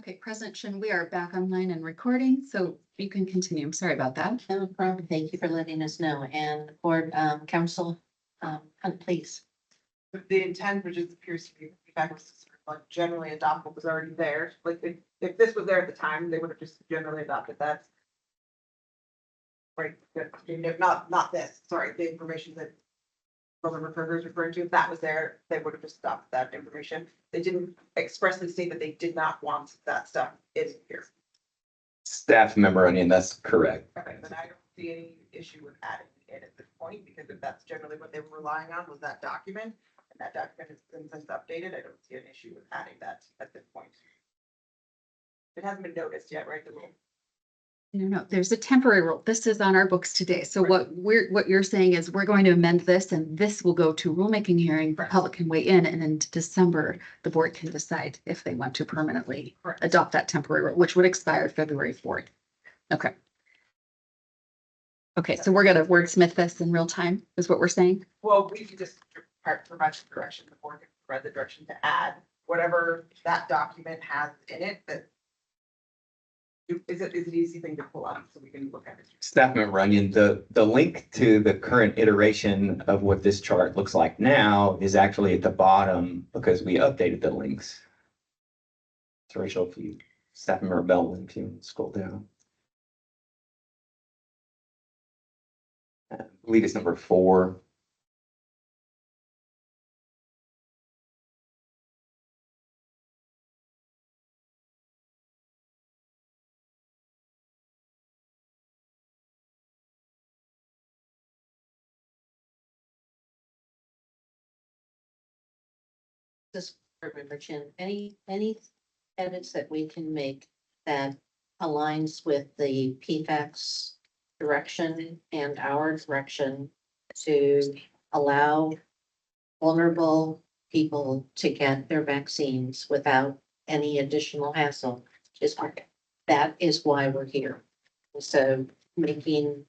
Okay, President Shin, we are back online and recording, so you can continue. I'm sorry about that. No problem. Thank you for letting us know. And board, council, Hunt, please. The intent, which is appears to be, in fact, was to sort of like generally adopt what was already there. Like if this was there at the time, they would have just generally adopted that. Right, not this, sorry, the information that Roman Referger is referring to, if that was there, they would have just adopted that information. They didn't expressly state that they did not want that stuff in here. Staff member Onion, that's correct. Okay, but I don't see any issue with adding it at this point, because if that's generally what they were relying on was that document, and that document has been since updated, I don't see an issue with adding that at this point. It hasn't been noticed yet, right? The rule. No, there's a temporary rule. This is on our books today. So what you're saying is we're going to amend this and this will go to rulemaking hearing. The public can weigh in and in December, the board can decide if they want to permanently Correct. adopt that temporary rule, which would expire February 4th. Okay. Okay, so we're gonna wordsmith this in real time, is what we're saying? Well, we could just provide some direction, the board can provide the direction to add whatever that document has in it that. Is it an easy thing to pull up so we can look at it? Staff member Onion, the link to the current iteration of what this chart looks like now is actually at the bottom because we updated the links. So Rachel, if you, staff member Bellman, if you scroll down. I believe it's number 4. This, Member Chin, any edits that we can make that aligns with the PFAS direction and our direction to allow vulnerable people to get their vaccines without any additional hassle is that is why we're here. So giving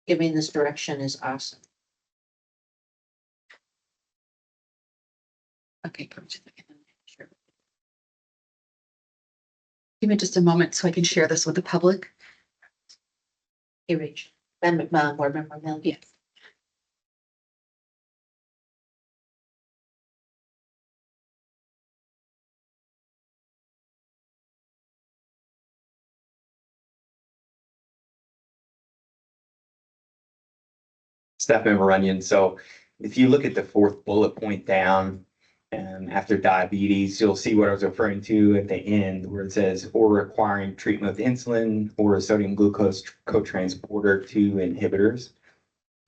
this direction is awesome. Okay. Sure. Give me just a moment so I can share this with the public. Hey, Rach, board member Mel. Yes. Staff member Onion, so if you look at the 4th bullet point down, after diabetes, you'll see what I was referring to at the end where it says, or requiring treatment with insulin or sodium glucose co-transporter 2 inhibitors.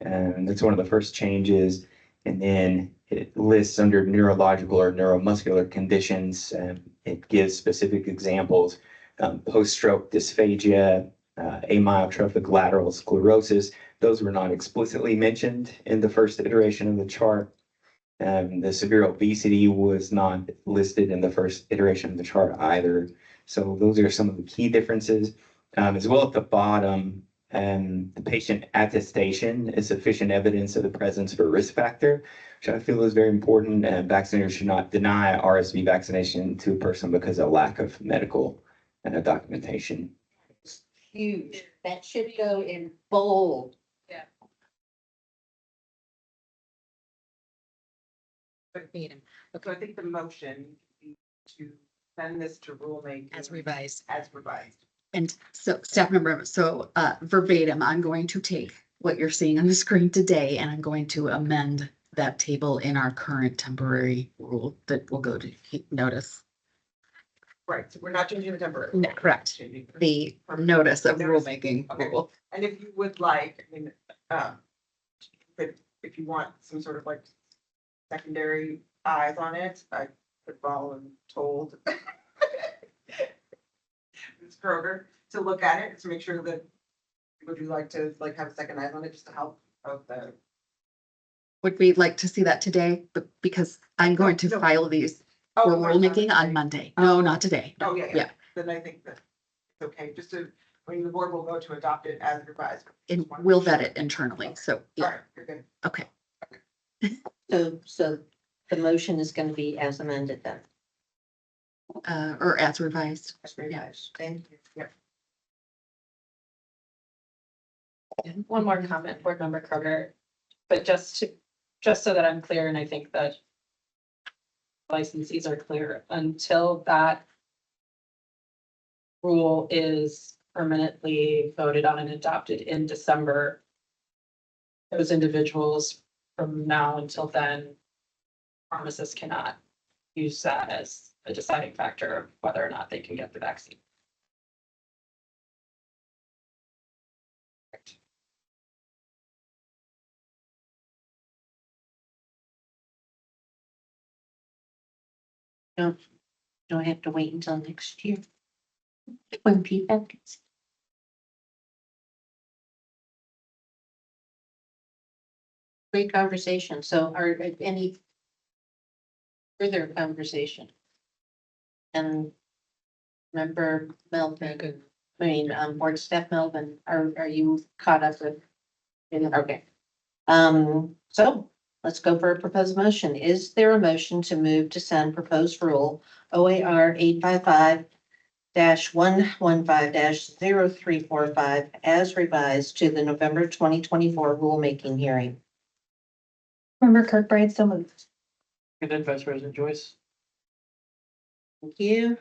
And that's one of the first changes. And then it lists under neurological or neuromuscular conditions, and it gives specific examples, post-stroke dysphagia, amyotrophic lateral sclerosis. Those were not explicitly mentioned in the first iteration of the chart. The severe obesity was not listed in the first iteration of the chart either. So those are some of the key differences. As well at the bottom, the patient attestation is sufficient evidence of the presence of a risk factor, which I feel is very important. And vaccinators should not deny RSV vaccination to a person because of lack of medical documentation. Huge. That should go in bold. Verbatim. So I think the motion is to send this to rulemaking. As revised. As revised. And so staff member, so verbatim, I'm going to take what you're seeing on the screen today and I'm going to amend that table in our current temporary rule that will go to notice. Right, so we're not changing the temporary. No, correct. Changing The notice of Notice. rulemaking Okay. rule. And if you would like, I mean, if you want some sort of like secondary eyes on it, I could told Ms. Kroger to look at it, to make sure that, would you like to like have a second eyes on it just to help of the. Would we like to see that today? But because I'm going to No. file these Oh, for not rulemaking today. on Monday. No, not today. Oh, yeah, Yeah. yeah, then I think that it's okay, just to, when the board will go to adopt it as revised. And we'll vet it internally. So, All yeah, right, you're good. okay. So the motion is going to be as amended then. or as revised. That's very nice. Thank you. Yep. One more comment, board member Kroger, but just so that I'm clear, and I think that licensees are clear, until that rule is permanently voted on and adopted in December, those individuals from now until then, pharmacists cannot use that as a deciding factor of whether or not they can get the vaccine. Don't I have to wait until next year? When people. Great conversation. So are any further conversation? And member Melvin, board staff Melvin, are you caught up with? Okay. So let's go for a proposed motion. Is there a motion to move to send proposed rule OAR 855-115-0345 as revised to the November 2024 rulemaking hearing? Member Kirkbride, so moved. Seconded, Vice President Joyce. Thank you.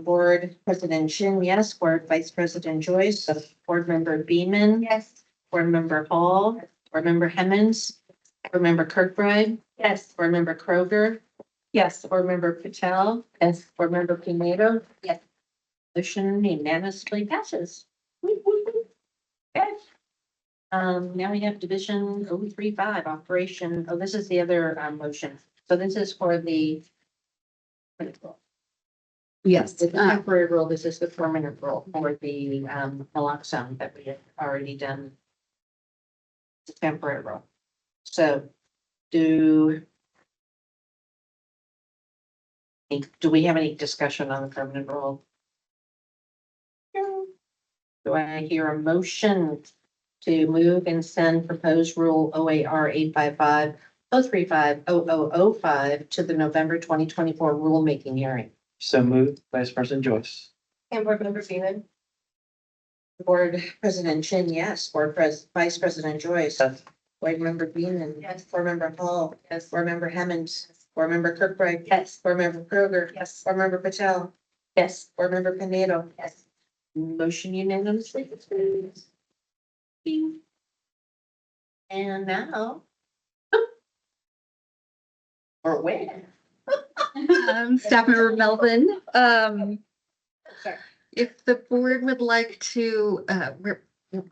Board President Shin, yes. Board Vice President Joyce, Board Member Beeman. Yes. Board Member Hall, Board Member Hemmons, Board Member Kirkbride, Yes. Board Member Kroger, Yes. Board Member Patel, Yes. Board Member Pinedo. Yes. Motion unanimously passes. Okay. Now we have Division 035 Operation. Oh, this is the other motion. So this is for the Yes, the temporary rule. This is the permanent rule for the naloxone that we have already done. It's a temporary rule. So do we have any discussion on the permanent rule? Do I hear a motion to move and send proposed rule OAR 855-035-0005 to the November 2024 rulemaking hearing? So moved, Vice President Joyce. And board member Beeman. Board President Chin, yes. Vice President Joyce. Yes. Board Member Beeman. Yes. Board Member Hall. Yes. Board Member Hemmons. Board Member Kirkbride. Yes. Board Member Kroger. Yes. Board Member Patel. Yes. Board Member Pinedo. Yes. Motion unanimously. Bing. And now. Or when? Staff member Melvin, Sorry. if the board would like to,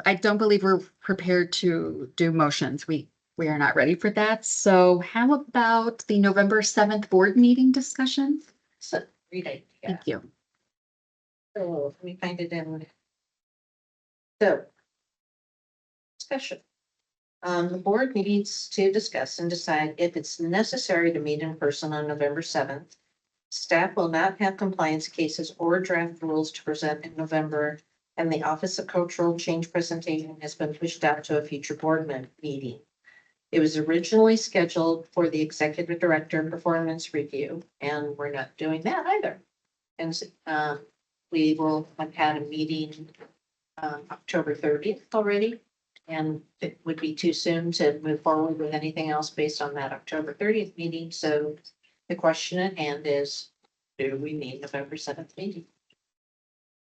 I don't believe we're prepared to do motions. We are not ready for that. So how about the November 7th board meeting discussion? So, great idea. Thank you. So let me find it in. So. Discussion. The board needs to discuss and decide if it's necessary to meet in person on November 7th. Staff will not have compliance cases or draft rules to present in November, and the Office of Cultural Change presentation has been pushed out to a future board meeting. It was originally scheduled for the executive director performance review, and we're not doing that either. And we will have had a meeting October 30th already. And it would be too soon to move forward with anything else based on that October 30th meeting. So the question at hand is, do we need November 7th meeting?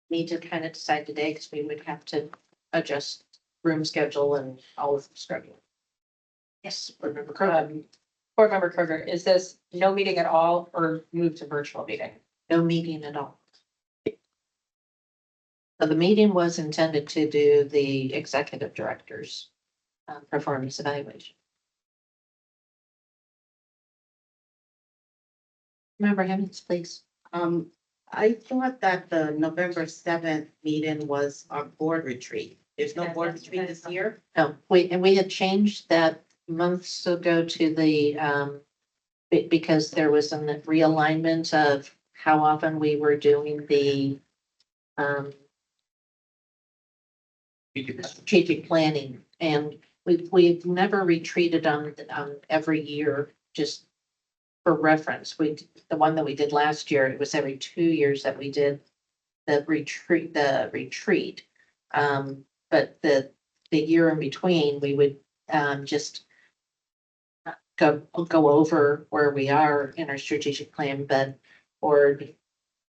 Need to kind of decide today because we would have to adjust room schedule and all of the schedule. Yes, Board Member Kroger. Board member Kroger, is this no meeting at all or move to virtual meeting? No meeting at all. So the meeting was intended to do the executive director's performance evaluation. Remember Hemmings, please. I thought that the November 7th meeting was our board retreat. There's no board retreat this year? No, we had changed that months ago to the, because there was a realignment of how often we were doing the strategic planning, and we've never retreated on every year, just for reference, the one that we did last year, it was every 2 years that we did the retreat. But the year in between, we would, just go over where we are in our strategic plan, but, or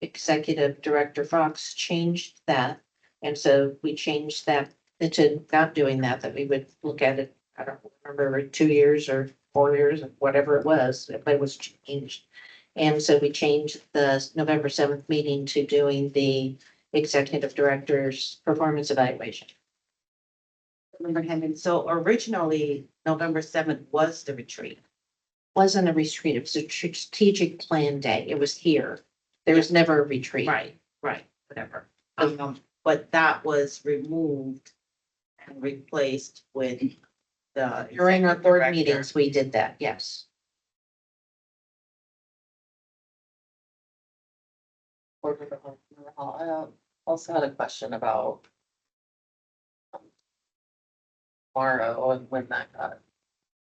Executive Director Fox changed that. And so we changed that into not doing that we would look at it, I don't remember, every 2 years or 4 years, whatever it was, but it was changed. And so we changed the November 7th meeting to doing the Executive Director's performance evaluation. Remember having, so originally, November 7th was the retreat. Wasn't a retreat, it was a strategic plan day. It was here. There was never a retreat. Right, whatever. But that was removed and replaced with the. During our executive board director. meetings, we did that, yes. Board Member Hall, I also had a question about tomorrow and when that got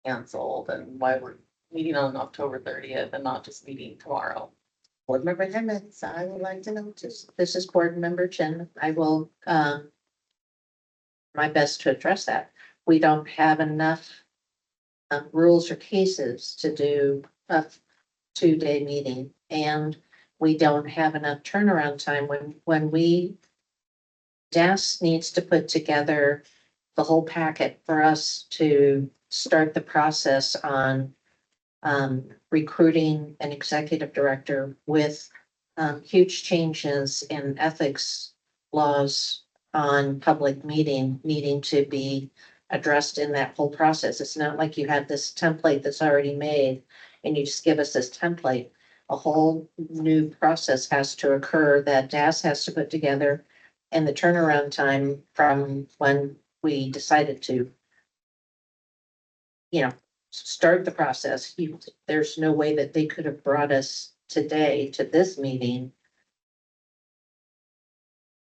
canceled and why we're meeting on October 30th and not just meeting tomorrow. Board Member Hemmets, I would like to know, this is Board Member Chen. I will, my best to address that. We don't have enough rules or cases to do a 2-day meeting, and we don't have enough turnaround time when DAS needs to put together the whole packet for us to start the process on recruiting an executive director with huge changes in ethics laws on public needing to be addressed in that whole process. It's not like you had this template that's already made and you just give us this template. A whole new process has to occur that DAS has to put together, and the turnaround time from when we decided to, start the process. There's no way that they could have brought us today to this meeting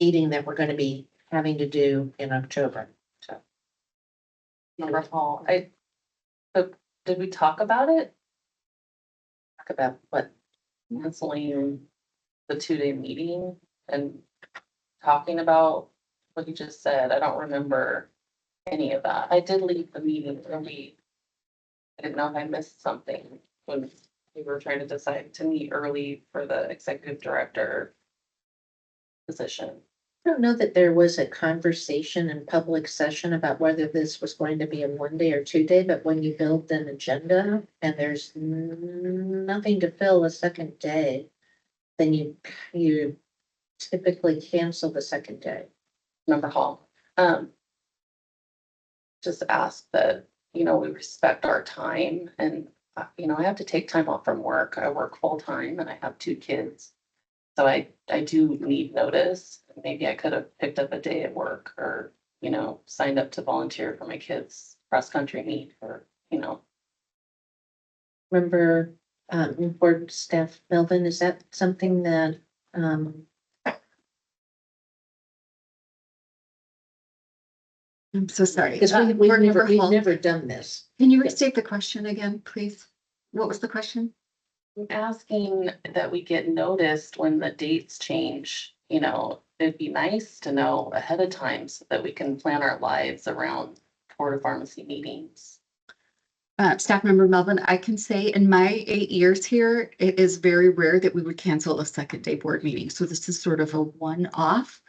that we're going to be having to do in October. So Member Hall, but did we talk about it? talk about what, Canceling the 2-day meeting and talking about what you just said. I don't remember any of that. I did leave the meeting early. I didn't know if I missed something when we were trying to decide to meet early for the executive director position. I don't know that there was a conversation in public session about whether this was going to be a 1-day or 2-day, but when you build an agenda and there's nothing to fill a second day, then you typically cancel the second day. Member Hall, just ask that, we respect our time and, I have to take time off from work. I work full time and I have 2 kids. So I do need notice. Maybe I could have picked up a day at work or, signed up to volunteer for my kids' cross-country meet or, Remember, board staff, Melvin, is that something that, I'm so sorry. because we've Board never, Member Hall, never done this. can you restate the question again, please? What was the question? I'm asking that we get noticed when the dates change. It'd be nice to know ahead of time so that we can plan our lives around Board of Pharmacy meetings. Staff member Melvin, I can say in my 8 years here, it is very rare that we would cancel a second day board meeting. So this is sort of a one-off.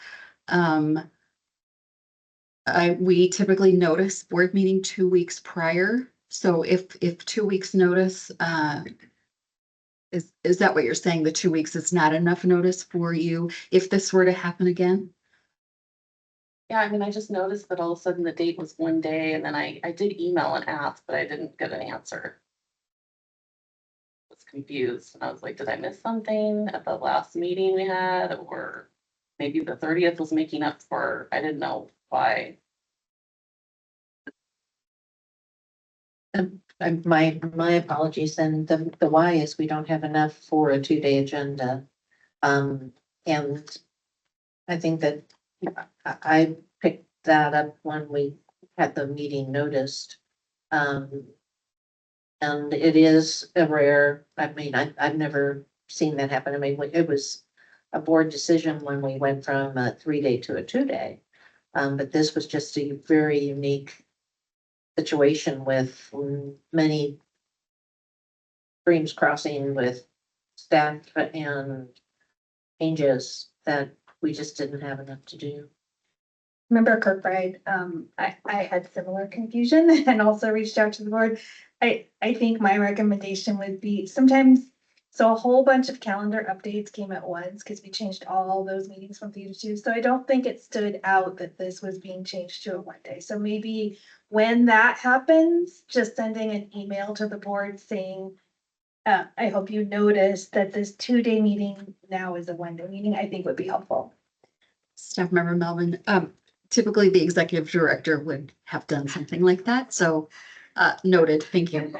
We typically notice board meeting 2 weeks prior. So if 2 weeks notice, is that what you're saying? The 2 weeks is not enough notice for you if this were to happen again? Yeah, I just noticed that all of a sudden the date was 1 day and then I did email and ask, but I didn't get an answer. I was confused and I was like, did I miss something at the last meeting we had? Or maybe the 30th was making up for, I didn't know why. My apologies, and the why is we don't have enough for a 2-day agenda. And I think that I picked that up when we had the meeting noticed. And it is a rare, I mean, I've never seen that happen. I mean, it was a board decision when we went from a 3-day to a 2-day. But this was just a very unique situation with many streams crossing with staff and changes that we just didn't have enough to do. Member Kirkbride, I had similar confusion and also reached out to the board. I think my recommendation would be sometimes, so a whole bunch of calendar updates came at once because we changed all those meetings from 3 to 2. So I don't think it stood out that this was being changed to a 1-day. So maybe when that happens, just sending an email to the board saying, I hope you noticed that this 2-day meeting now is a 1-day meeting, I think would be helpful. Staff member Melvin, typically the executive director would have done something like that. So noted. Thank you.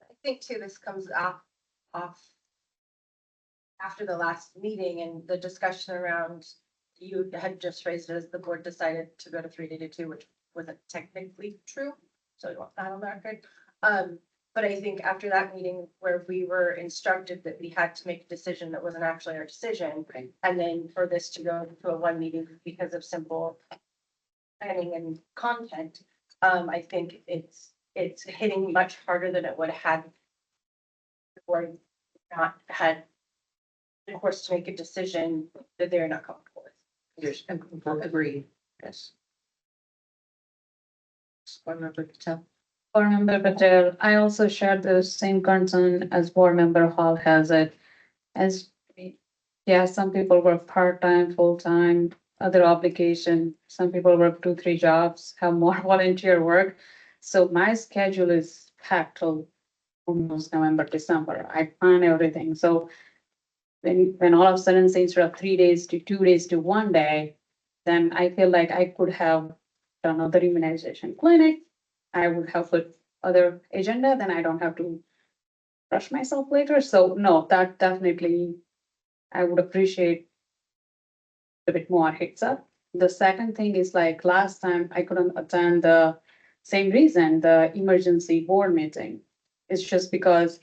I think too, this comes off after the last meeting and the discussion around, you had just raised it as the board decided to go to 3 to 2, which wasn't technically true. So I want that on the record. But I think after that meeting where we were instructed that we had to make a decision that wasn't actually our decision. Right. And then for this to go to a 1 meeting because of simple planning and content, I think it's hitting much harder than it would have had or not had the course to make a decision that they're not comfortable with. There's, agreed, yes. Board Member Patel. Board Member Patel, I also shared the same concern as Board Member Hall has it. As, yeah, some people work part-time, full-time, other obligation. Some people work 2-3 jobs, have more volunteer work. So my schedule is packed till almost November, December. I plan everything. So when all of a sudden, say instead of 3 days to 2 days to 1 day, then I feel like I could have done other immunization clinic. I would have put other agenda, then I don't have to rush myself later. So no, that definitely, I would appreciate a bit more heads up. The second thing is like last time I couldn't attend the same reason, the emergency board meeting. It's just because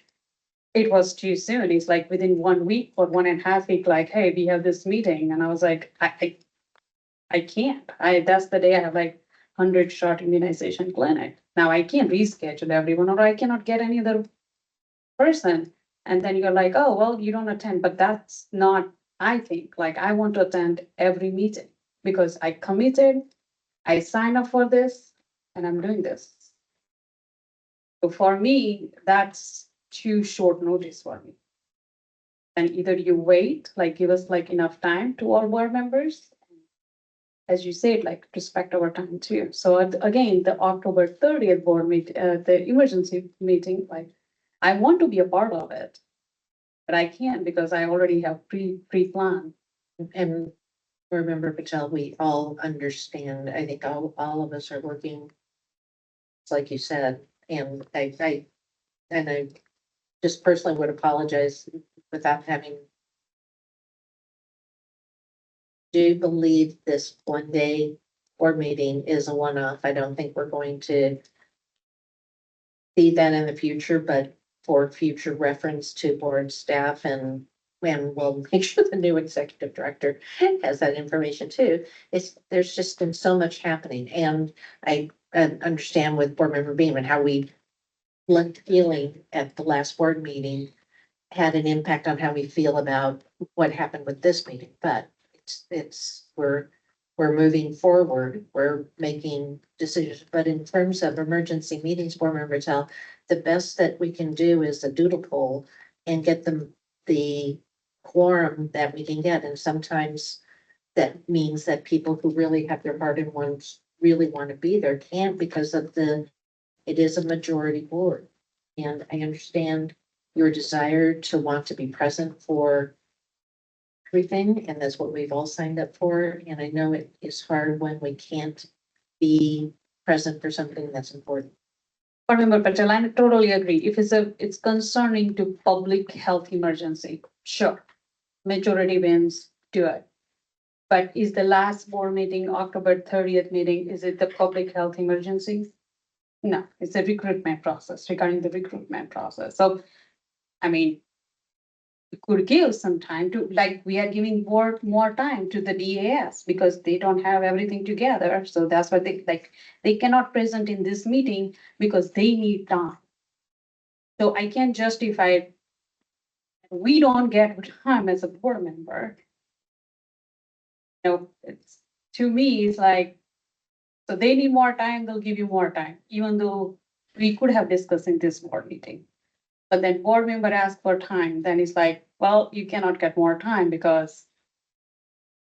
it was too soon. It's like within 1 week or 1.5 weeks, like, hey, we have this meeting. And I was like, I can't. That's the day I have like 100 shot immunization clinic. Now I can't reschedule everyone, or I cannot get any other person. And then you're like, oh, well, you don't attend, but that's not, I think, like, I want to attend every meeting because I committed, I signed up for this, and I'm doing this. So for me, that's too short notice for me. And either you wait, like give us like enough time to all board members, as you said, like respect our time too. So again, the October 30th board meet, the emergency meeting, like I want to be a part of it, but I can't because I already have pre-planned. And remember, Patel, we all understand, I think all of us are working. It's like you said, and I just personally would apologize without having. Do believe this 1-day board meeting is a one-off. I don't think we're going to see that in the future, but for future reference to board staff and we'll make sure the new executive director has that information too. There's just been so much happening, and I understand with board member Beam and how we left feeling at the last board meeting had an impact on how we feel about what happened with this meeting, but we're moving forward, we're making decisions, but in terms of emergency meetings, board member Tell, the best that we can do is a doodle poll and get them the quorum that we can get, and sometimes that means that people who really have their heart in one really want to be there can't because of it is a majority board. And I understand your desire to want to be present for everything, and that's what we've all signed up for. And I know it is hard when we can't be present for something that's important. Board Member Patel, I totally agree. If it's concerning to public health emergency, sure. Majority wins, do it. But is the last board meeting, October 30th meeting, is it the public health emergency? No, it's a recruitment process, regarding the recruitment process. So, I mean, we could give some time to, like, we are giving more time to the DAS because they don't have everything together. So that's why they cannot present in this meeting because they need time. So I can't justify, we don't get time as a board member. It's, to me, it's like, so they need more time, they'll give you more time, even though we could have discussed in this board meeting. But then board member asks for time, then it's like, well, you cannot get more time because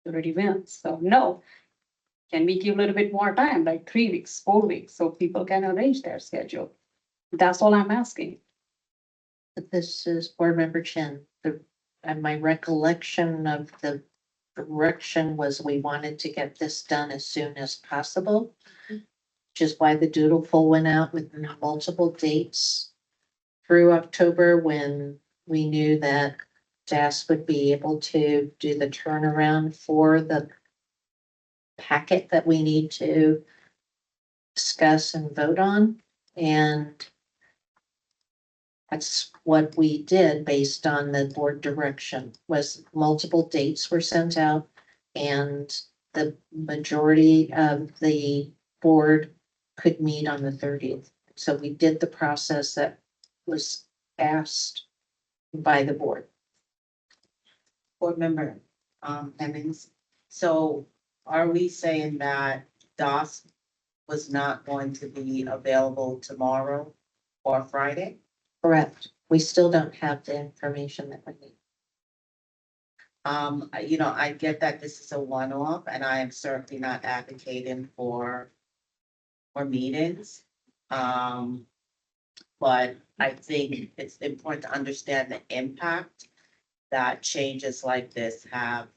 you already win. So no. Can we give a little bit more time, like 3 weeks, 4 weeks, so people can arrange their schedule? That's all I'm asking. But this is board member Chin, and my recollection of the direction was we wanted to get this done as soon as possible. Which is why the doodle poll went out with multiple dates through October when we knew that DAS would be able to do the turnaround for the packet that we need to discuss and vote on. And that's what we did based on the board direction, was multiple dates were sent out and the majority of the board could meet on the 30th. So we did the process that was asked by the board. Board member, Hemmings. So are we saying that DOS was not going to be available tomorrow or Friday? Correct. We still don't have the information that we need. I get that this is a one-off and I am certainly not advocating for meetings. But I think it's important to understand the impact that changes like this have.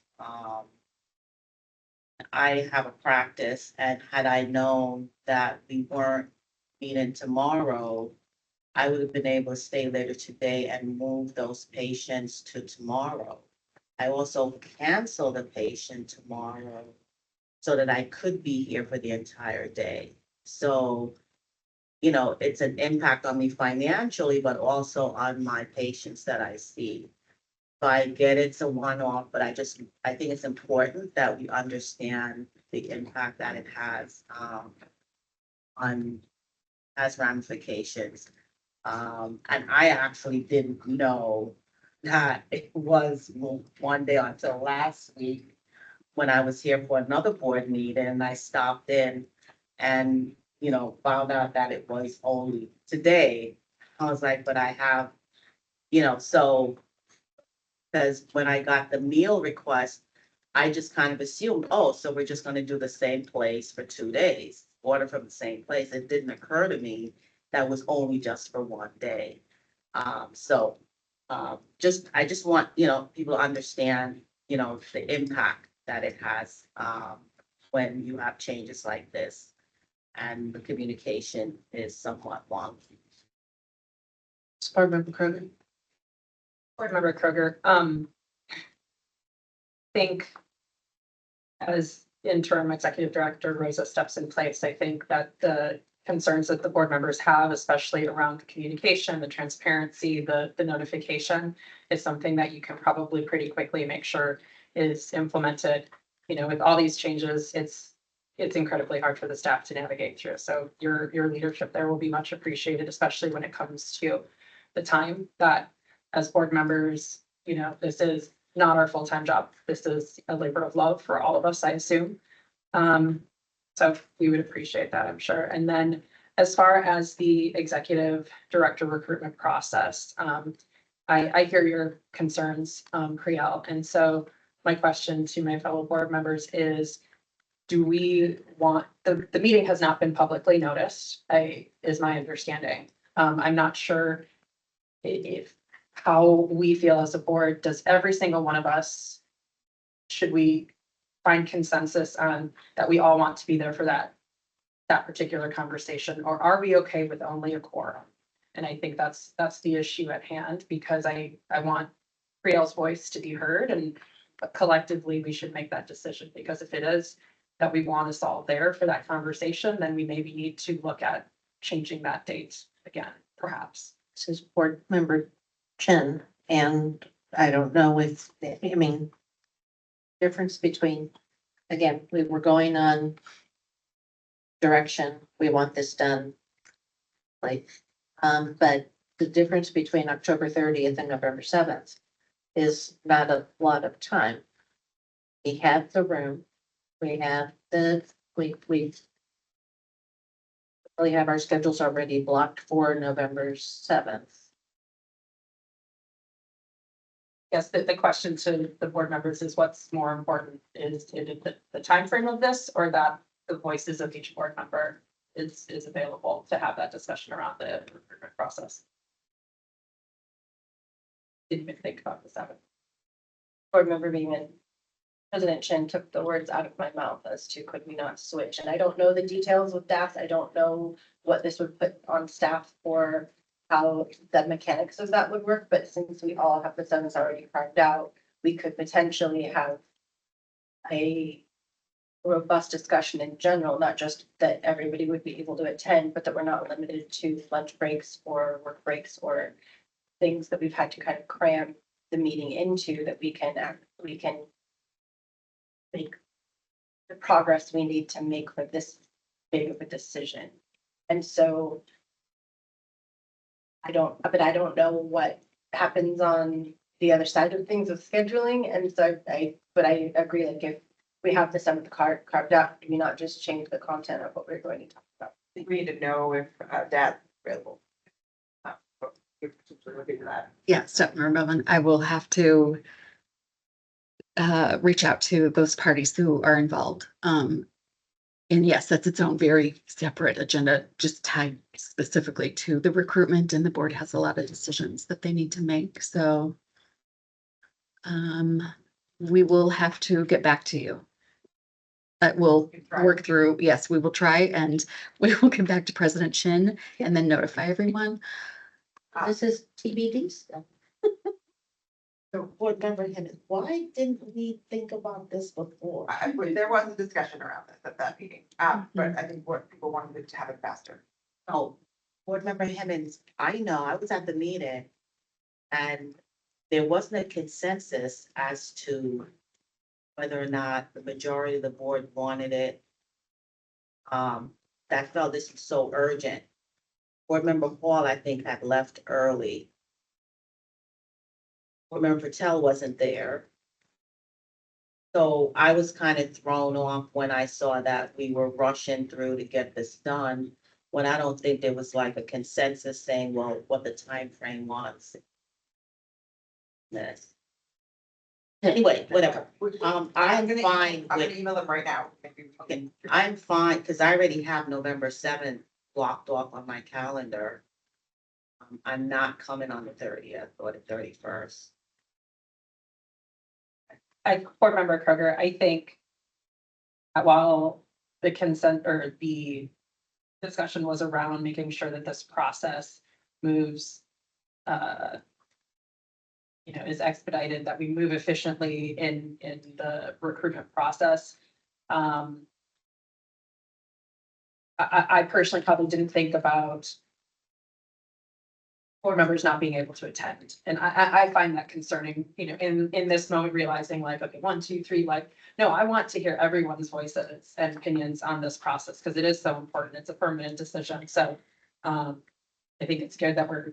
I have a practice, and had I known that we weren't meeting tomorrow, I would have been able to stay later today and move those patients to tomorrow. I also canceled a patient tomorrow so that I could be here for the entire day. So, it's an impact on me financially, but also on my patients that I see. So I get it's a one-off, but I think it's important that we understand the impact that it has has ramifications. And I actually didn't know that it was one day until last week when I was here for another board meeting and I stopped in and, found out that it was only today. I was like, but I have, so because when I got the meal request, I just kind of assumed, oh, so we're just gonna do the same place for 2 days, order from the same place. It didn't occur to me that was only just for one day. I just want, people to understand, the impact that it has, when you have changes like this. And the communication is somewhat long. Board member Kroger. Board member Kroger, think as interim executive director Rosa steps in place, I think that the concerns that the board members have, especially around the communication, the transparency, the notification, is something that you can probably pretty quickly make sure is implemented. With all these changes, it's incredibly hard for the staff to navigate through. So your leadership there will be much appreciated, especially when it comes to the time that as board members, this is not our full-time job. This is a labor of love for all of us, I assume. So we would appreciate that, I'm sure. And then as far as the executive director recruitment process, I hear your concerns, Priel. And so my question to my fellow board members is, do we want, the meeting has not been publicly noticed, is my understanding. I'm not sure if how we feel as a board. Does every single one of us, should we find consensus on that we all want to be there for that particular conversation, or are we okay with only a quorum? And I think that's the issue at hand, because I want Priel's voice to be heard, and collectively we should make that decision, because if it is that we want us all there for that conversation, then we maybe need to look at changing that date again, perhaps. This is board member Chen, and I don't know if, I mean, difference between, again, we were going on direction, we want this done. Like, but the difference between October 30th and November 7th is not a lot of time. We have the room, we have we have our schedules already blocked for November 7th. Yes, the question to the board members is what's more important, is it the timeframe of this, or that the voices of each board member is available to have that discussion around the recruitment process? Didn't even think about the 7th. Board member Beeman. President Chen took the words out of my mouth as to could we not switch, and I don't know the details with that. I don't know what this would put on staff or how the mechanics of that would work, but since we all have the 7th already carved out, we could potentially have a robust discussion in general, not just that everybody would be able to attend, but that we're not limited to lunch breaks or work breaks or things that we've had to kind of cram the meeting into, that we can make the progress we need to make for this big of a decision. And so I don't know what happens on the other side of things with scheduling. And so but I agree, like if we have the 7th carved out, do we not just change the content of what we're going to talk about? I think we need to know if that's available. If we're looking at that. Yeah, step number one, I will have to reach out to those parties who are involved. And yes, that's its own very separate agenda, just tied specifically to the recruitment, and the board has a lot of decisions that they need to make, so we will have to get back to you. We'll work through, yes, we will try, and we will get back to President Chin and then notify everyone. This is TBD stuff. So board member Hennessy, why didn't we think about this before? There was a discussion around this at that meeting, but I think what people wanted to have it faster. Oh, board member Hemmons, I know, I was at the meeting. And there wasn't a consensus as to whether or not the majority of the board wanted it. That felt this was so urgent. Board member Hall, I think, had left early. Board member Patel wasn't there. So I was kind of thrown off when I saw that we were rushing through to get this done, when I don't think there was like a consensus saying, well, what the time frame was. Yes. Anyway, whatever. I'm fine I'm with, gonna email them right now. okay, I'm fine, because I already have November 7th blocked off on my calendar. I'm not coming on the 30th or the 31st. Board member Kroger, I think that while the consent or the discussion was around making sure that this process moves, is expedited, that we move efficiently in the recruitment process. I personally probably didn't think about board members not being able to attend. And I find that concerning, in this moment, realizing like, okay, 1, 2, 3, like, no, I want to hear everyone's voices and opinions on this process, because it is so important. It's a permanent decision. So I think it's good that we're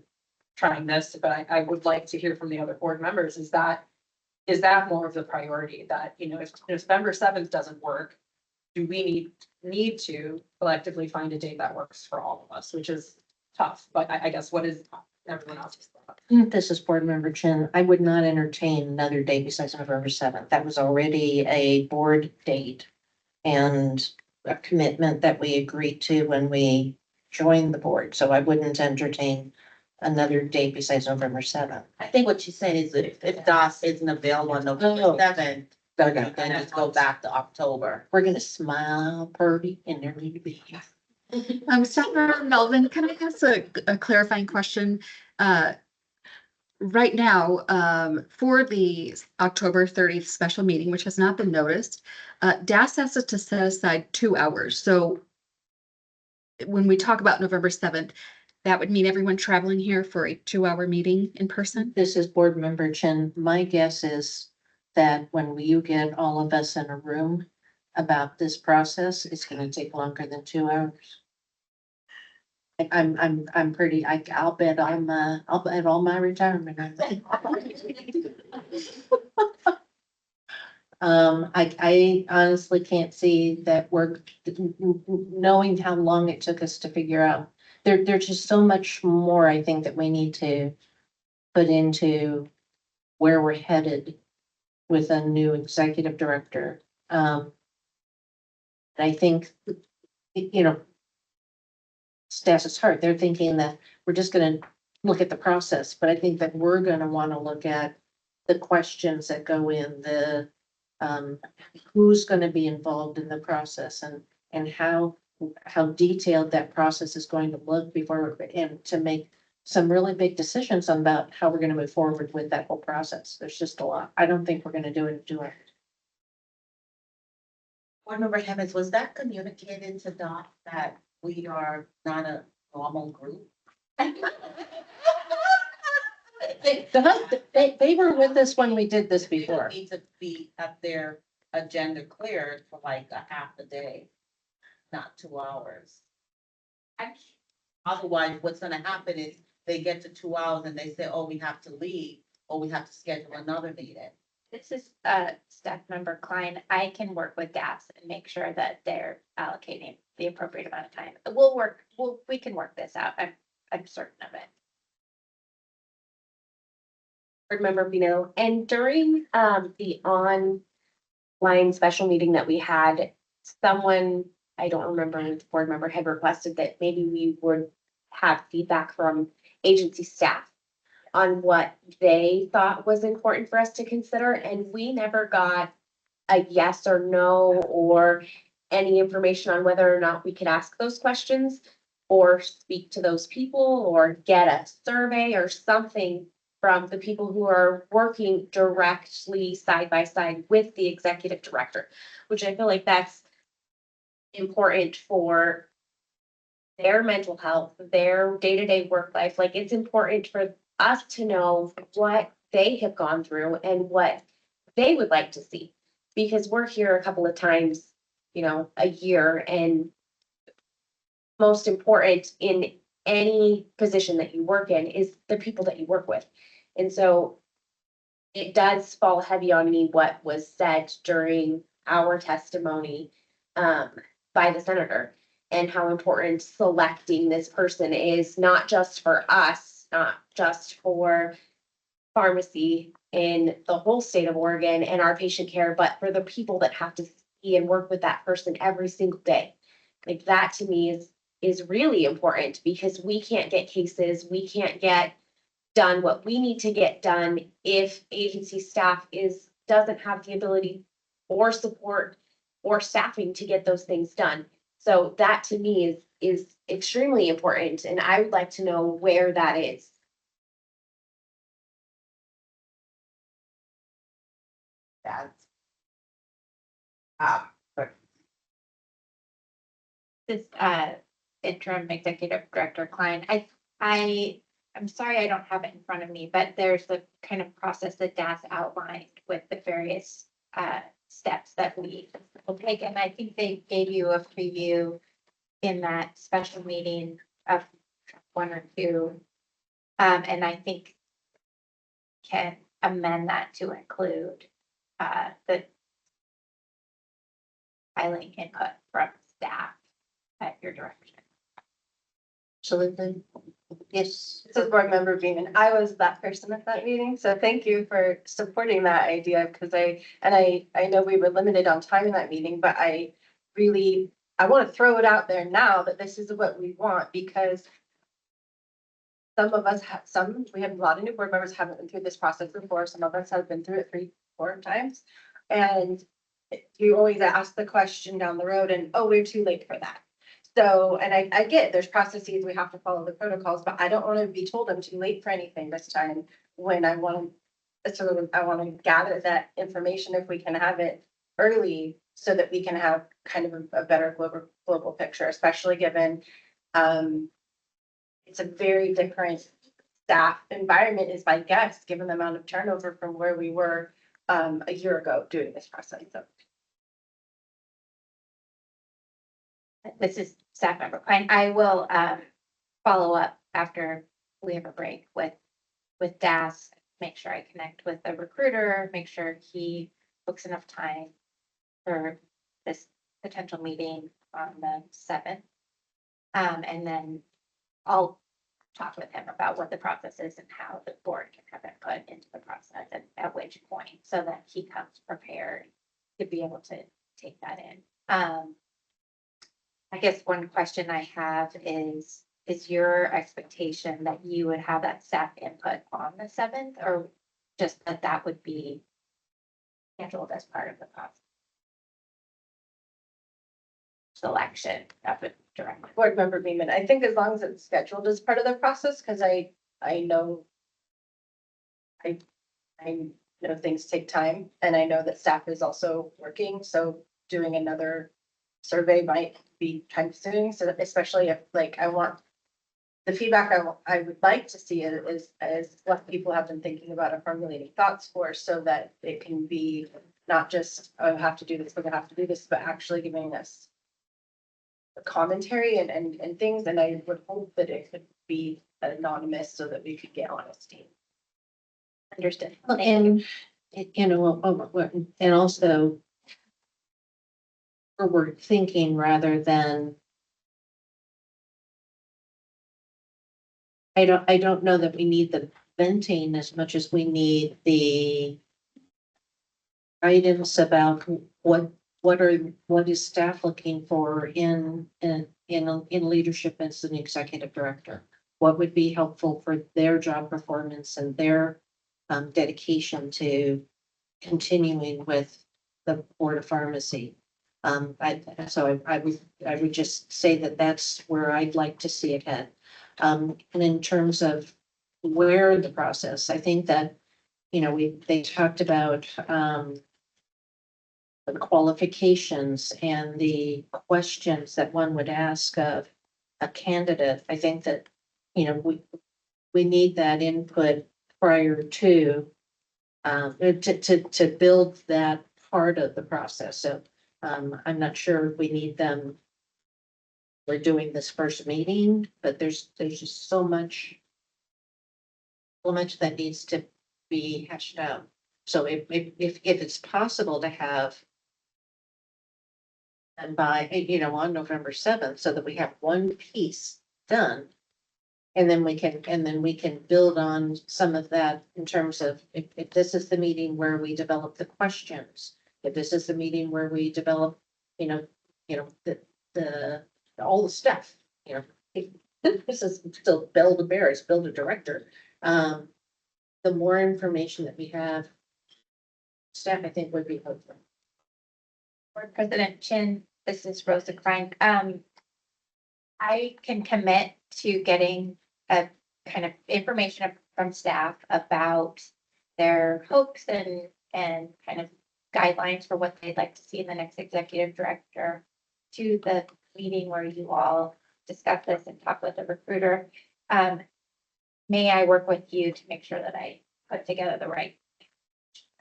trying this, but I would like to hear from the other board members. Is that more of the priority, that, if November 7th doesn't work, do we need to collectively find a date that works for all of us, which is tough, but I guess what is everyone else's thought? This is board member Chin. I would not entertain another date besides November 7th. That was already a board date and a commitment that we agreed to when we joined the board. So I wouldn't entertain another date besides November 7th. I think what she's saying is if DOS isn't available on November Oh. 7th, then just go back to October. We're gonna smile, Purdy, and there need to be. Senator Melvin, can I ask a clarifying question? Right now, for the October 30th special meeting, which has not been noticed, DAS asked us to set aside 2 hours. So when we talk about November 7th, that would mean everyone traveling here for a 2-hour meeting in person? This is Board Member Chin. My guess is that when you get all of us in a room about this process, it's gonna take longer than 2 hours. I'm pretty, I'll bet I'll bet all my retirement on that. I honestly can't see that knowing how long it took us to figure out. There's just so much more, I think, that we need to put into where we're headed with a new executive director. I think, you know, staff is hard. They're thinking that we're just gonna look at the process, but I think that we're gonna wanna look at the questions that go in, the who's gonna be involved in the process and how detailed that process is going to look before, and to make some really big decisions about how we're gonna move forward with that whole process. There's just a lot. I don't think we're gonna do it. Board Member Evans, was that communicated to Doc that we are not a normal group? They were with us when we did this before. Need to have their agenda cleared for like a half a day, not 2 hours. Otherwise, what's gonna happen is they get to 2 hours and they say, oh, we have to leave, or we have to schedule another meeting. This is staff member Klein. I can work with DAS and make sure that they're allocating the appropriate amount of time. We can work this out. I'm certain of it. Board member Bino, and during the online special meeting that we had, someone, I don't remember which board member, had requested that maybe we would have feedback from agency staff on what they thought was important for us to consider, and we never got a yes or no or any information on whether or not we could ask those questions or speak to those people or get a survey or something from the people who are working directly side by side with the executive director, which I feel like that's important for their mental health, their day-to-day work life. Like, it's important for us to know what they have gone through and what they would like to see. Because we're here a couple of times, a year, and most important in any position that you work in is the people that you work with. And so it does fall heavy on me what was said during our testimony by the senator, and how important selecting this person is, not just for us, not just for pharmacy in the whole state of Oregon and our patient care, but for the people that have to see and work with that person every single day. Like, that to me is really important, because we can't get cases, we can't get done what we need to get done if agency staff doesn't have the ability or support or staffing to get those things done. So that to me is extremely important, and I would like to know where that is. That's. This interim executive director Klein, I'm sorry I don't have it in front of me, but there's the kind of process that DAS outlined with the various steps that we will take. And I think they gave you a preview in that special meeting of 1 or 2. And I think can amend that to include the filing input from staff at your direction. Absolutely. Yes. This is board member Beeman. I was that person at that meeting, so thank you for supporting that idea, because I know we were limited on time in that meeting, but I want to throw it out there now that this is what we want, because some of us we have a lot of new board members haven't been through this process before. Some of us have been through it 3-4 times. And you always ask the question down the road and, oh, we're too late for that. So, and I get there's processes, we have to follow the protocols, but I don't want to be told I'm too late for anything this time, when I want to gather that information if we can have it early, so that we can have kind of a better global picture, especially given It's a very different staff environment is my guess, given the amount of turnover from where we were a year ago doing this process. So This is staff member Klein. I will follow up after we have a break with DAS, make sure I connect with the recruiter, make sure he books enough time for this potential meeting on the 7th. And then I'll talk with him about what the process is and how the board can have input into the process and at which point, so that he comes prepared to be able to take that in. I guess one question I have is your expectation that you would have that staff input on the 7th, or just that would be scheduled as part of the process? Selection of a director. board member Beeman, I think as long as it's scheduled as part of the process, because I know I know things take time, and I know that staff is also working, so doing another survey might be time consuming, so especially if like I want the feedback I would like to see is what people have been thinking about or formulating thoughts for, so that it can be not just, oh, I have to do this, we're gonna have to do this, but actually giving us a commentary and things, and I would hope that it could be anonymous so that we could get honesty. Understood. Well, and, you know, and also forward thinking rather than I don't know that we need the venting as much as we need the guidance about what is staff looking for in leadership as an executive director? What would be helpful for their job performance and their dedication to continuing with the Board of Pharmacy? I would just say that that's where I'd like to see it head. And in terms of where the process, I think that, you know, they talked about the qualifications and the questions that one would ask of a candidate. I think that, you know, we need that input prior to build that part of the process. So I'm not sure if we need them. We're doing this first meeting, but there's just so much that needs to be hashed out. So if it's possible to have and by, you know, on November 7th, so that we have one piece done. And then we can build on some of that in terms of if this is the meeting where we develop the questions, if this is the meeting where we develop, you know, the all the stuff, you know, this is still build a bear, it's build a director. The more information that we have, staff, I think, would be helpful. Board President Chin, this is Rosa Klein. I can commit to getting a kind of information from staff about their hopes and kind of guidelines for what they'd like to see in the next executive director to the meeting where you all discuss this and talk with the recruiter. May I work with you to make sure that I put together the right?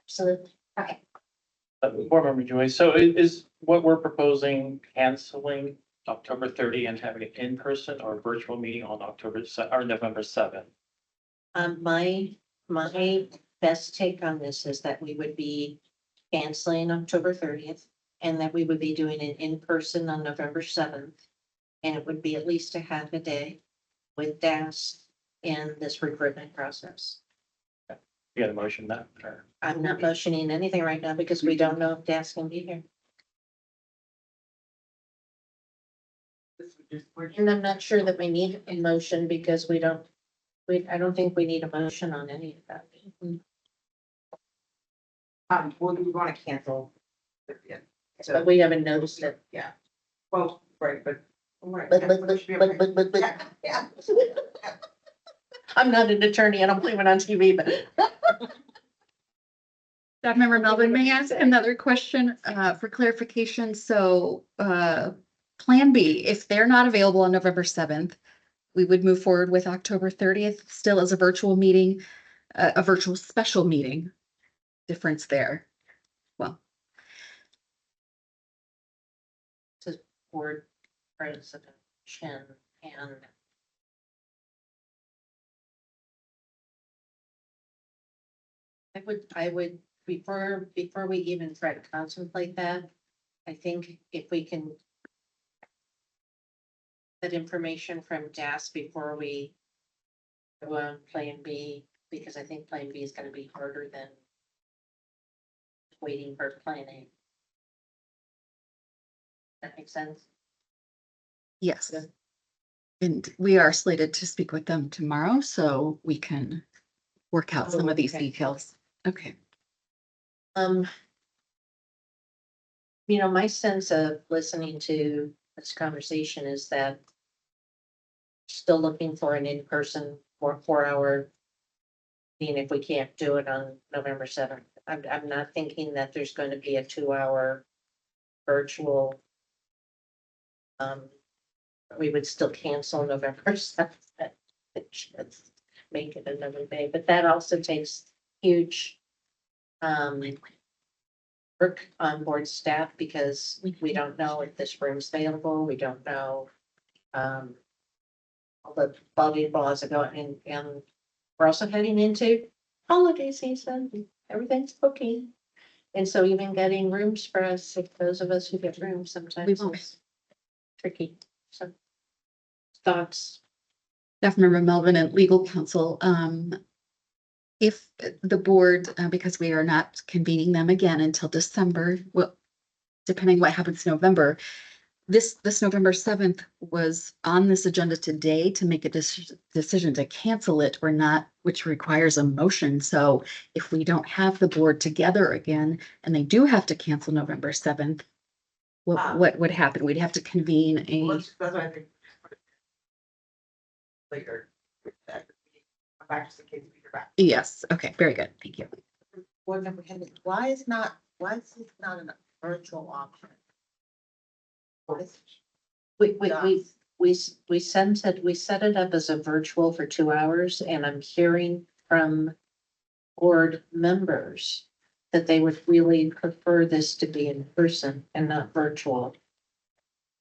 Absolutely. Okay. Board Member Joyce, so is what we're proposing canceling October 30 and having it in person or virtual meeting on November 7th? My best take on this is that we would be canceling October 30th and that we would be doing it in person on November 7th. And it would be at least a half a day with DAS in this recruitment process. You got a motion that, or? I'm not motioning anything right now because we don't know if DAS can be here. And I'm not sure that we need a motion because I don't think we need a motion on any of that. Well, we want to cancel. Yeah. But we haven't noticed it. Yeah. Well, right, but. Right. But. Yeah. I'm not an attorney. I don't blame it on TV, but. Staff member Melvin, may I ask another question for clarification? So Plan B, if they're not available on November 7th, we would move forward with October 30th, still as a virtual meeting, a virtual special meeting. Difference there. Well, To board president Chen and I would before we even try to contemplate that, I think if we can get information from DAS before we go on plan B, because I think plan B is gonna be harder than waiting for plan A. That makes sense? yes. And we are slated to speak with them tomorrow, so we can work out some of these Okay. details. Okay. My sense of listening to this conversation is that still looking for an in-person or 4 hour meeting if we can't do it on November 7th. I'm not thinking that there's going to be a 2 hour virtual. We would still cancel November 7th. Let's make it another day, but that also takes huge work on board staff because we don't know if this room's available. We don't know all the body laws are going and we're also heading into holiday season. Everything's booking. And so even getting rooms for us, if those of us who get rooms sometimes won't. is tricky. So thoughts. Staff member Melvin and legal counsel, if the board, because we are not convening them again until December, well, depending what happens in November, this November 7th was on this agenda today to make a decision to cancel it or not, which requires a motion. So if we don't have the board together again and they do have to cancel November 7th, what would happen? We'd have to convene That's what I think. Later. I'm back just in case we hear back. yes, okay, very good, thank you. Board member Henry, why is this not a virtual option? We set it up as a virtual for 2 hours and I'm hearing from board members that they would really prefer this to be in person and not virtual.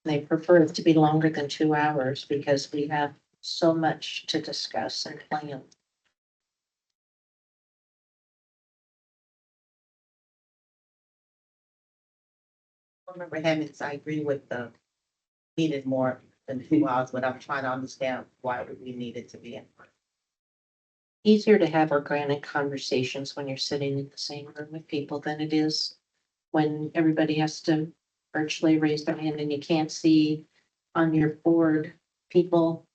They prefer it to be longer than 2 hours because we have so much to discuss and plan. Board member Hemmings, I agree with the needed more than 2 hours, but I'm trying to understand why we need it to be in. Easier to have organic conversations when you're sitting in the same room with people than it is when everybody has to virtually raise their hand and you can't see on your board people,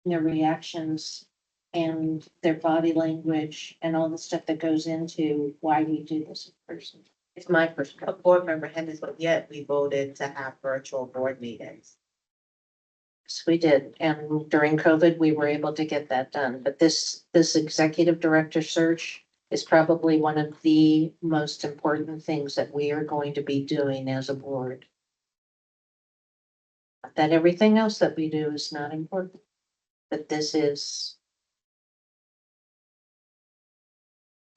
their reactions and their body language and all the stuff that goes into why we do this in person. It's my perspective. Board member Hemmings, but yet we voted to have virtual board meetings. Yes, we did. And during COVID, we were able to get that done. But this executive director search is probably one of the most important things that we are going to be doing as a board. Not that everything else that we do is not important, but this is.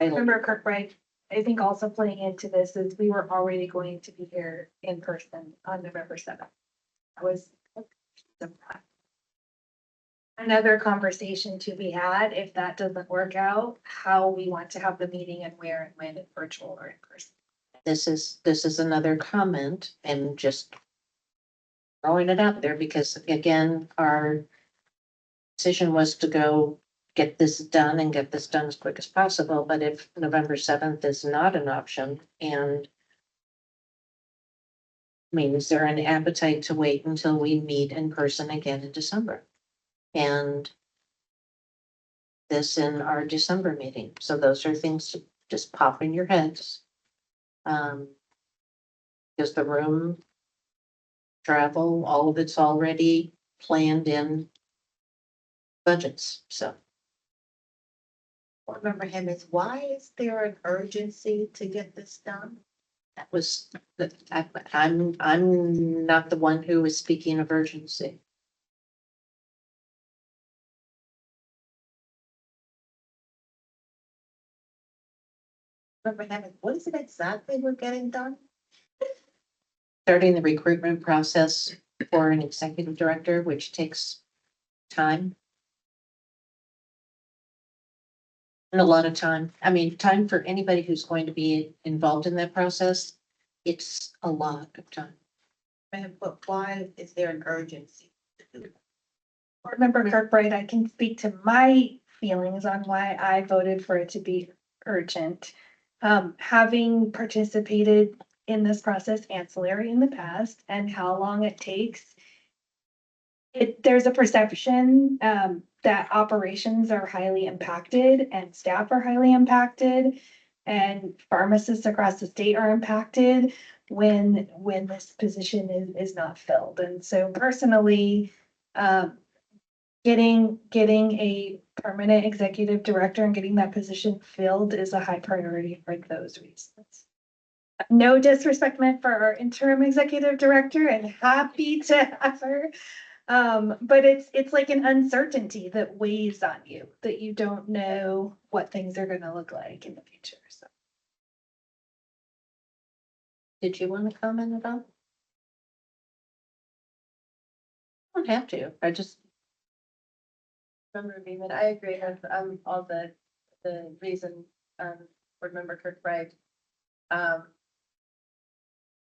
Member Kirkbride, I think also playing into this is we were already going to be here in person on November 7th. That was another conversation to be had. If that doesn't work out, how we want to have the meeting and where and when, in virtual or in person. This is another comment and just throwing it out there because again, our decision was to go get this done and get this done as quick as possible. But if November 7th is not an option and I mean, is there an appetite to wait until we meet in person again in December? And this in our December meeting. So those are things to just pop in your heads. Because the room, travel, all of it's already planned in budgets, so. Board member Hemmings, why is there an urgency to get this done? That was, I'm not the one who was speaking of urgency. What is it exactly we're getting done? Starting the recruitment process for an executive director, which takes time. And a lot of time. I mean, time for anybody who's going to be involved in that process. It's a lot of time. But why is there an urgency? Board Member Kirkbride, I can speak to my feelings on why I voted for it to be urgent. Having participated in this process ancillary in the past and how long it takes. There's a perception, that operations are highly impacted and staff are highly impacted. And pharmacists across the state are impacted when this position is not filled. And so personally, getting a permanent executive director and getting that position filled is a high priority for those reasons. No disrespect meant for our interim executive director and happy to have her. But it's like an uncertainty that weighs on you, that you don't know what things are gonna look like in the future, so. Did you want to comment at all? Don't have to. I just, Member Beaman, I agree with, all the reason, Board Member Kirkbride,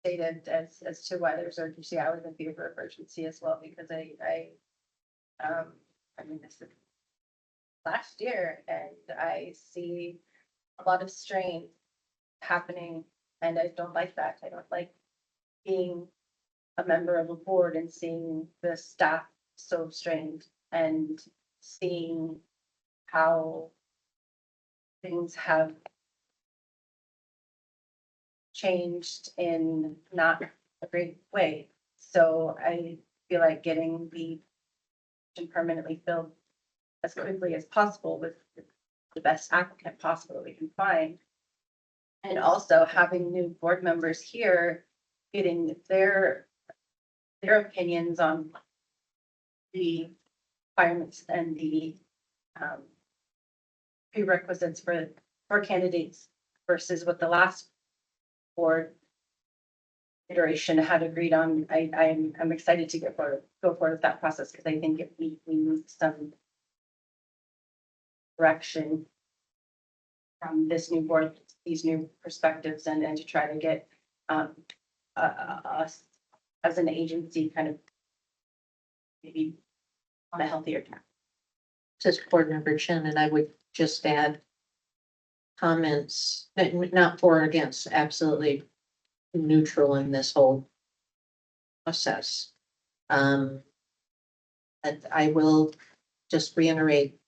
stated as to why there's urgency. I was in favor of urgency as well, because I mean, this is last year, and I see a lot of strain happening, and I don't like that. I don't like being a member of a board and seeing the staff so strained and seeing how things have changed in not a great way. So I feel like getting the position permanently filled as quickly as possible with the best applicant possible we can find. And also having new board members here, getting their opinions on the requirements and the prerequisites for candidates versus what the last board iteration had agreed on. I'm excited to go forward with that process, because I think if we need some direction from this new board, these new perspectives, and to try to get us as an agency kind of maybe on a healthier track. says Board Member Chen, and I would just add comments, not for or against, absolutely neutral in this whole process. And I will just reiterate,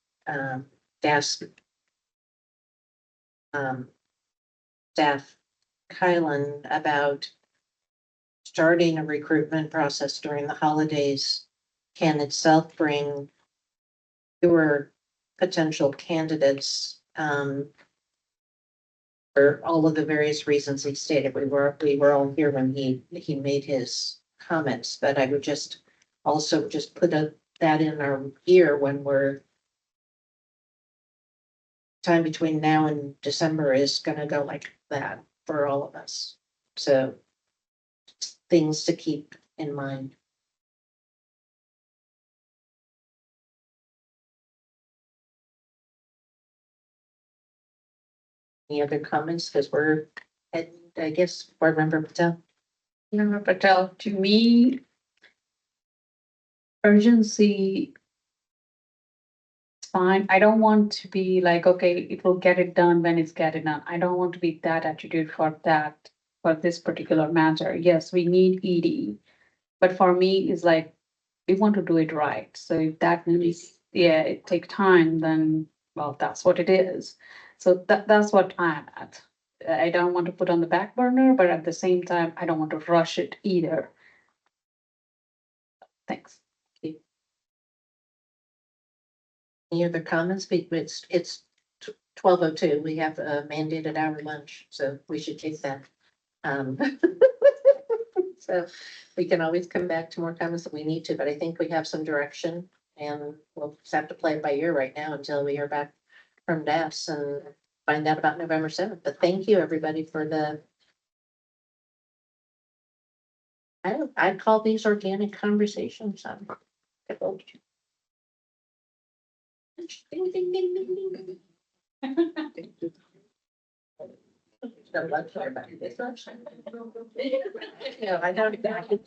staff Kylan about starting a recruitment process during the holidays can itself bring fewer potential candidates, for all of the various reasons he stated. We were all here when he made his comments, but I would just also just put that in our ear when we're time between now and December is gonna go like that for all of us. So things to keep in mind. Any other comments? Because we're, I guess, Board Member Patel. Member Patel, to me, urgency is fine. I don't want to be like, okay, it will get it done when it's get it done. I don't want to be that attitude for this particular matter. Yes, we need ED, but for me, it's like, we want to do it right. So if that means, yeah, it take time, then, well, that's what it is. So that's what I'm at. I don't want to put on the back burner, but at the same time, I don't want to rush it either. Thanks. Any other comments? It's 12:02. We have a mandated hour lunch, so we should take that. Um, So we can always come back to more comments if we need to, but I think we have some direction and we'll just have to play it by ear right now until we hear back from DAS and find out about November 7th. But thank you, everybody, for the I'd call these organic conversations. Ding, ding, ding, ding, ding. No lunch, everybody. It's lunch. Yeah, I know exactly.